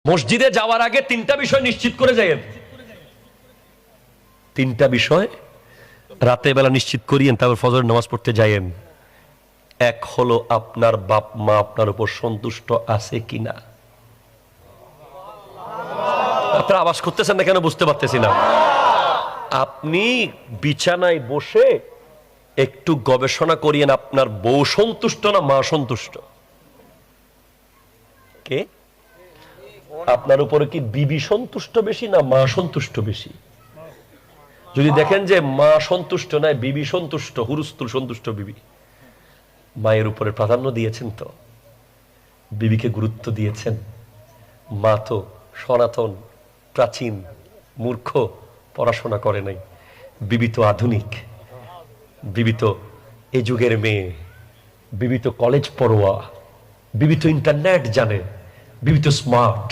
মসজিদে যাওয়ার আগে তিনটা বিষয় নিশ্চিত করে যাইয়েন। তিনটা বিষয় রাতে বেলা নিশ্চিত করিয়েন, তারপর ফজরের নামাজ পড়তে যাইয়েন। এক হলো আপনার বাপ মা আপনার উপর সন্তুষ্ট আছে কিনা। আপনারা আওয়াজ করতেছেন না কেন বুঝতে পারতেছি না। আপনি বিছানায় বসে একটু গবেষণা করিয়েন, আপনার বউ সন্তুষ্ট না মা সন্তুষ্ট। কে আপনার উপরে কি বিবি সন্তুষ্ট বেশি না মা সন্তুষ্ট বেশি? যদি দেখেন যে মা সন্তুষ্ট নয়, বিবি সন্তুষ্ট, হুরুস্তুল সন্তুষ্ট বিবি, মায়ের উপরে প্রাধান্য দিয়েছেন, তো বিবিকে গুরুত্ব দিয়েছেন। মা তো সনাতন, প্রাচীন, মূর্খ, পড়াশোনা করে নাই। বিবি তো আধুনিক, বিবি তো এ যুগের মেয়ে, বিবি তো কলেজ পড়ুয়া, বিবি তো ইন্টারনেট জানে, বিবি তো স্মার্ট।